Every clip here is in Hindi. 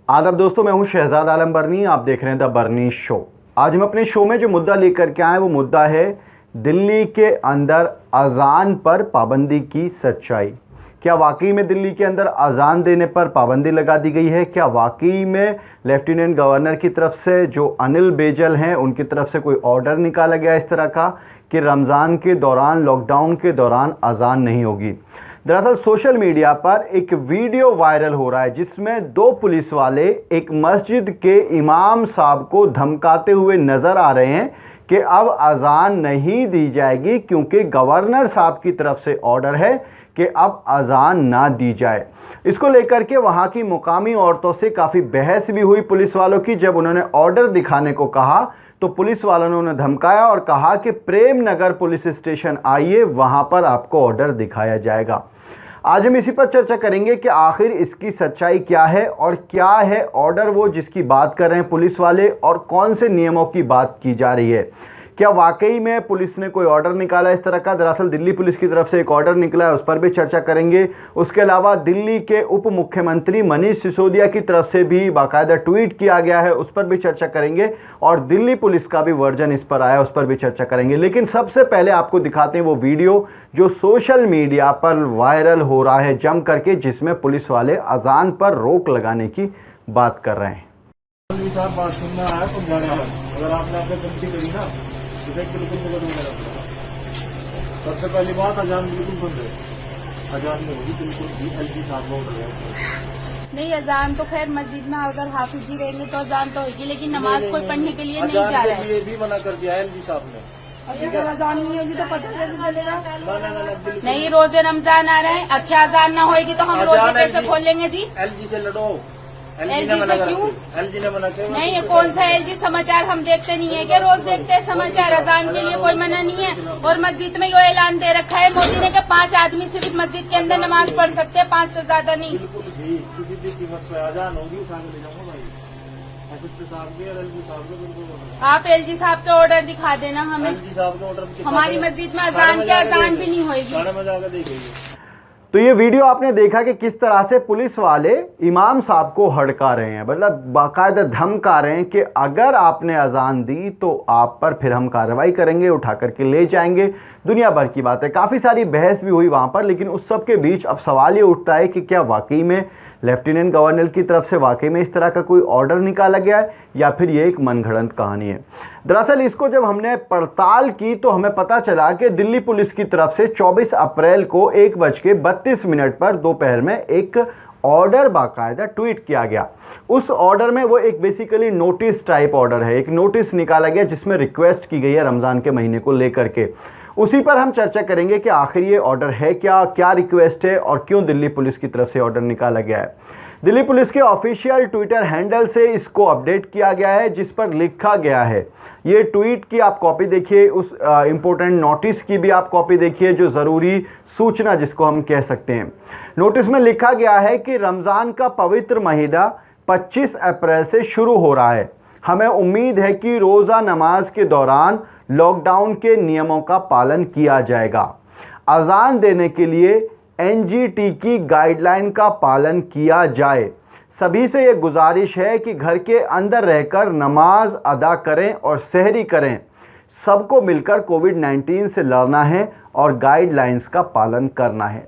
आदाब दोस्तों, मैं हूं शहजाद आलम बरनी। आप देख रहे हैं द बरनी शो। आज हम अपने शो में जो मुद्दा लेकर के आए वो मुद्दा है दिल्ली के अंदर अजान पर पाबंदी की सच्चाई। क्या वाकई में दिल्ली के अंदर अजान देने पर पाबंदी लगा दी गई है? क्या वाकई में लेफ्टिनेंट गवर्नर की तरफ से जो अनिल बैजल हैं उनकी तरफ से कोई ऑर्डर निकाला गया इस तरह का कि रमज़ान के दौरान, लॉकडाउन के दौरान अजान नहीं होगी? दरअसल सोशल मीडिया पर एक वीडियो वायरल हो रहा है जिसमें दो पुलिस वाले एक मस्जिद के इमाम साहब को धमकाते हुए नजर आ रहे हैं कि अब अजान नहीं दी जाएगी क्योंकि गवर्नर साहब की तरफ से ऑर्डर है कि अब अजान ना दी जाए। इसको लेकर के वहां की मुकामी औरतों से काफ़ी बहस भी हुई पुलिस वालों की। जब उन्होंने ऑर्डर दिखाने को कहा तो पुलिस वालों ने उन्हें धमकाया और कहा कि प्रेम नगर पुलिस स्टेशन आइए, वहां पर आपको ऑर्डर दिखाया जाएगा। आज हम इसी पर चर्चा करेंगे कि आखिर इसकी सच्चाई क्या है और क्या है ऑर्डर वो जिसकी बात कर रहे हैं पुलिस वाले, और कौन से नियमों की बात की जा रही है। क्या वाकई में पुलिस ने कोई ऑर्डर निकाला इस तरह का? दरअसल दिल्ली पुलिस की तरफ से एक ऑर्डर निकला है, उस पर भी चर्चा करेंगे। उसके अलावा दिल्ली के उप मुख्यमंत्री मनीष सिसोदिया की तरफ से भी बाकायदा ट्वीट किया गया है, उस पर भी चर्चा करेंगे। और दिल्ली पुलिस का भी वर्जन इस पर आया, उस पर भी चर्चा करेंगे। लेकिन सबसे पहले आपको दिखाते हैं वो वीडियो जो सोशल मीडिया पर वायरल हो रहा है जम करके, जिसमें पुलिस वाले अजान पर रोक लगाने की बात कर रहे हैं। बात सुनना है तो अगर आपने आपने गलती करी ना तो बिल्कुल बदलूंगा। सबसे पहली बात, अजान बिल्कुल बंद है, अजान नहीं होगी बिल्कुल भी। एलजी साहब का ऑर्डर है। नहीं, अजान तो खैर मस्जिद में अगर हाफिज जी रहेंगे तो अजान तो होगी, लेकिन नमाज कोई पढ़ने के लिए नहीं जा रहा है। ये भी मना कर दिया एलजी साहब ने। अजान नहीं होगी तो पता कैसे चलेगा? नहीं, रोजे रमजान आ रहे हैं, अच्छा अजान ना होगी तो हम रोजे कैसे खोलेंगे जी? एलजी से लड़ो। एलजी से क्यों? एलजी ने मना किया। नहीं, ये कौन सा एलजी? समाचार हम देखते नहीं है क्या? रोज देखते हैं समाचार। अजान के लिए कोई मना नहीं है। और मस्जिद में यो ऐलान दे रखा है मोदी ने कि 5 आदमी सिर्फ मस्जिद के अंदर नमाज पढ़ सकते हैं, 5 से ज्यादा नहीं। बिल्कुल भी किसी भी कीमत पर अजान होगी, उठा के ले जाऊंगा भाई। आप एलजी साहब के ऑर्डर दिखा देना हमें। एलजी साहब के ऑर्डर हमारी मस्जिद में अजान के अजान भी नहीं होगी। खाने में जाकर देखेंगे। तो ये वीडियो आपने देखा कि किस तरह से पुलिस वाले इमाम साहब को हड़का रहे हैं, मतलब बाकायदा धमका रहे हैं कि अगर आपने अजान दी तो आप पर फिर हम कार्रवाई करेंगे, उठा करके ले जाएंगे। दुनिया भर की बात है, काफ़ी सारी बहस भी हुई वहाँ पर। लेकिन उस सब के बीच अब सवाल ये उठता है कि क्या वाकई में लेफ्टिनेंट गवर्नर की तरफ से वाकई में इस तरह का कोई ऑर्डर निकाला गया है या फिर ये एक मनगढ़ंत कहानी है। दरअसल इसको जब हमने पड़ताल की तो हमें पता चला कि दिल्ली पुलिस की तरफ से 24 अप्रैल को 1:32 पर दोपहर में एक ऑर्डर बाकायदा ट्वीट किया गया। उस ऑर्डर में वो एक बेसिकली नोटिस टाइप ऑर्डर है, एक नोटिस निकाला गया जिसमें रिक्वेस्ट की गई है रमज़ान के महीने को लेकर के। उसी पर हम चर्चा करेंगे कि आखिर ये ऑर्डर है क्या, क्या रिक्वेस्ट है और क्यों दिल्ली पुलिस की तरफ से ऑर्डर निकाला गया है। दिल्ली पुलिस के ऑफिशियल ट्विटर हैंडल से इसको अपडेट किया गया है जिस पर लिखा गया है, ये ट्वीट की आप कॉपी देखिए, उस इंपॉर्टेंट नोटिस की भी आप कॉपी देखिए, जो ज़रूरी सूचना जिसको हम कह सकते हैं। नोटिस में लिखा गया है कि रमज़ान का पवित्र महीना 25 अप्रैल से शुरू हो रहा है। हमें उम्मीद है कि रोज़ा नमाज के दौरान लॉकडाउन के नियमों का पालन किया जाएगा। अजान देने के लिए एनजीटी की गाइडलाइन का पालन किया जाए। सभी से ये गुजारिश है कि घर के अंदर रहकर नमाज अदा करें और सहरी करें। सबको मिलकर कोविड-19 से लड़ना है और गाइडलाइंस का पालन करना है।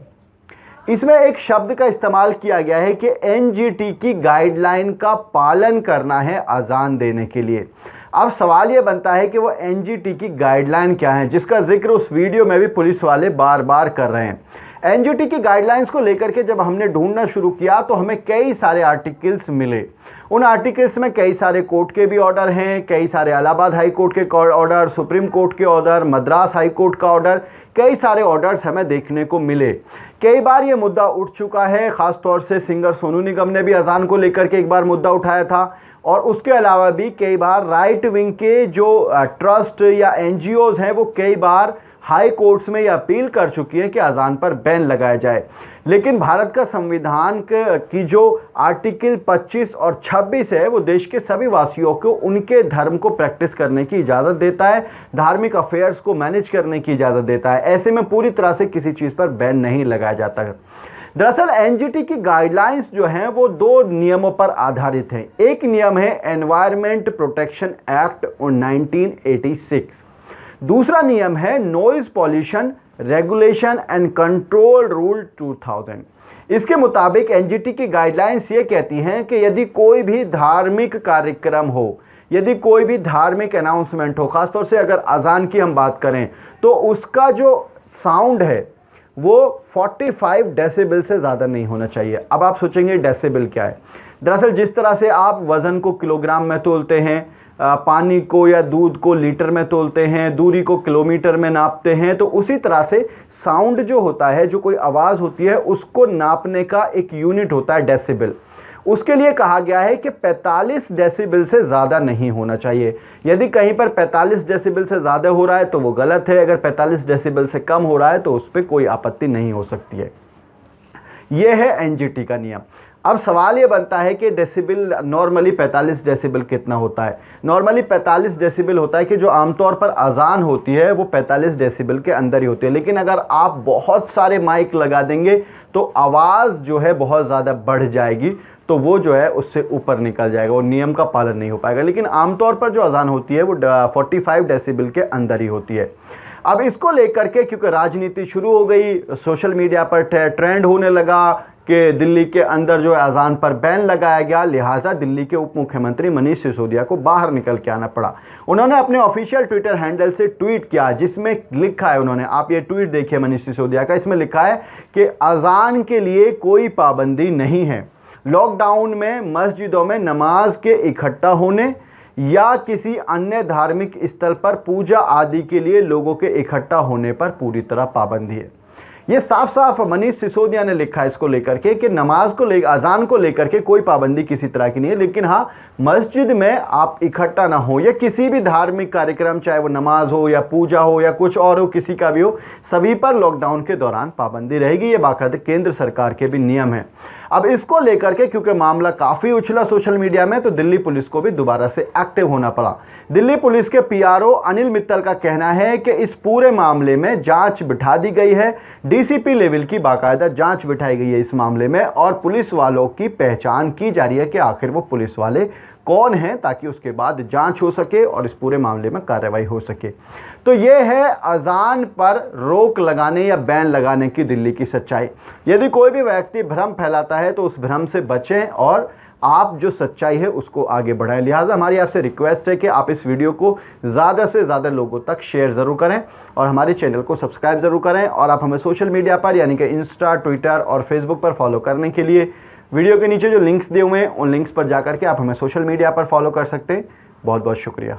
इसमें एक शब्द का इस्तेमाल किया गया है कि एनजीटी की गाइडलाइन का पालन करना है अजान देने के लिए। अब सवाल ये बनता है कि वो एनजीटी की गाइडलाइन क्या है, जिसका जिक्र उस वीडियो में भी पुलिस वाले बार बार कर रहे हैं। एनजीटी की गाइडलाइंस को लेकर के जब हमने ढूंढना शुरू किया तो हमें कई सारे आर्टिकल्स मिले। उन आर्टिकल्स में कई सारे कोर्ट के भी ऑर्डर हैं, कई सारे इलाहाबाद हाई कोर्ट के ऑर्डर, सुप्रीम कोर्ट के ऑर्डर, मद्रास हाई कोर्ट का ऑर्डर, कई सारे ऑर्डर्स हमें देखने को मिले। कई बार ये मुद्दा उठ चुका है, ख़ास तौर से सिंगर सोनू निगम ने भी अजान को लेकर के एक बार मुद्दा उठाया था। और उसके अलावा भी कई बार राइट विंग के जो ट्रस्ट या एनजीओज़ हैं वो कई बार हाई कोर्ट्स में यह अपील कर चुकी है कि अजान पर बैन लगाया जाए। लेकिन भारत का संविधान की जो आर्टिकल 25 और 26 है वो देश के सभी वासियों को उनके धर्म को प्रैक्टिस करने की इजाज़त देता है, धार्मिक अफेयर्स को मैनेज करने की इजाज़त देता है। ऐसे में पूरी तरह से किसी चीज़ पर बैन नहीं लगाया जाता है। दरअसल एनजीटी की गाइडलाइंस जो हैं वो 2 नियमों पर आधारित हैं। एक नियम है एनवायरमेंट प्रोटेक्शन एक्ट 1986, दूसरा नियम है noise pollution regulation and control rule 2000। इसके मुताबिक एनजीटी की गाइडलाइंस ये कहती हैं कि यदि कोई भी धार्मिक कार्यक्रम हो, यदि कोई भी धार्मिक अनाउंसमेंट हो, खासतौर से अगर अजान की हम बात करें, तो उसका जो साउंड है वो 45 डेसिबल से ज़्यादा नहीं होना चाहिए। अब आप सोचेंगे डेसिबल क्या है? दरअसल जिस तरह से आप वज़न को किलोग्राम में तोलते हैं, पानी को या दूध को लीटर में तोलते हैं, दूरी को किलोमीटर में नापते हैं, तो उसी तरह से साउंड जो होता है, जो कोई आवाज़ होती है, उसको नापने का एक यूनिट होता है डेसिबल। उसके लिए कहा गया है कि 45 डेसिबल से ज़्यादा नहीं होना चाहिए। यदि कहीं पर 45 डेसिबल से ज़्यादा हो रहा है तो वो गलत है, अगर 45 डेसिबल से कम हो रहा है तो उस पर कोई आपत्ति नहीं हो सकती है। यह है एनजीटी का नियम। अब सवाल ये बनता है कि डेसिबल नॉर्मली 45 डेसिबल कितना होता है? नॉर्मली 45 डेसिबल होता है कि जो आमतौर पर अजान होती है वो 45 डेसिबल के अंदर ही होती है, लेकिन अगर आप बहुत सारे माइक लगा देंगे तो आवाज़ जो है बहुत ज़्यादा बढ़ जाएगी, तो वो जो है उससे ऊपर निकल जाएगा, वो नियम का पालन नहीं हो पाएगा। लेकिन आमतौर पर जो अजान होती है वो 45 डेसिबल के अंदर ही होती है। अब इसको लेकर के क्योंकि राजनीति शुरू हो गई, सोशल मीडिया पर ट्रेंड होने लगा कि दिल्ली के अंदर जो अजान पर बैन लगाया गया, लिहाजा दिल्ली के उप मुख्यमंत्री मनीष सिसोदिया को बाहर निकल के आना पड़ा। उन्होंने अपने ऑफिशियल ट्विटर हैंडल से ट्वीट किया जिसमें लिखा है, उन्होंने, आप ये ट्वीट देखिए मनीष सिसोदिया का, इसमें लिखा है कि अजान के लिए कोई पाबंदी नहीं है। लॉकडाउन में मस्जिदों में नमाज के इकट्ठा होने या किसी अन्य धार्मिक स्थल पर पूजा आदि के लिए लोगों के इकट्ठा होने पर पूरी तरह पाबंदी है। ये साफ साफ मनीष सिसोदिया ने लिखा है इसको लेकर के कि नमाज को लेकर, अजान को लेकर के कोई पाबंदी किसी तरह की नहीं है, लेकिन हाँ मस्जिद में आप इकट्ठा ना हो या किसी भी धार्मिक कार्यक्रम, चाहे वो नमाज हो या पूजा हो या कुछ और हो, किसी का भी हो, सभी पर लॉकडाउन के दौरान पाबंदी रहेगी। ये बाकायदा केंद्र सरकार के भी नियम है। अब इसको लेकर के क्योंकि मामला काफ़ी उछला सोशल मीडिया में, तो दिल्ली पुलिस को भी दोबारा से एक्टिव होना पड़ा। दिल्ली पुलिस के पीआरओ अनिल मित्तल का कहना है कि इस पूरे मामले में जांच बिठा दी गई है, डीसीपी लेवल की बाकायदा जांच बिठाई गई है इस मामले में, और पुलिस वालों की पहचान की जा रही है कि आखिर वो पुलिस वाले कौन हैं, ताकि उसके बाद जांच हो सके और इस पूरे मामले में कार्रवाई हो सके। तो ये है अजान पर रोक लगाने या बैन लगाने की दिल्ली की सच्चाई। यदि कोई भी व्यक्ति भ्रम फैलाता है तो उस भ्रम से बचें और आप जो सच्चाई है उसको आगे बढ़ाएं। लिहाजा हमारी आपसे रिक्वेस्ट है कि आप इस वीडियो को ज़्यादा से ज़्यादा लोगों तक शेयर ज़रूर करें और हमारे चैनल को सब्सक्राइब ज़रूर करें। और आप हमें सोशल मीडिया पर यानी कि इंस्टा, ट्विटर और फेसबुक पर फॉलो करने के लिए वीडियो के नीचे जो लिंक्स दिए हुए हैं उन लिंक्स पर जाकर के आप हमें सोशल मीडिया पर फॉलो कर सकते हैं। बहुत बहुत शुक्रिया।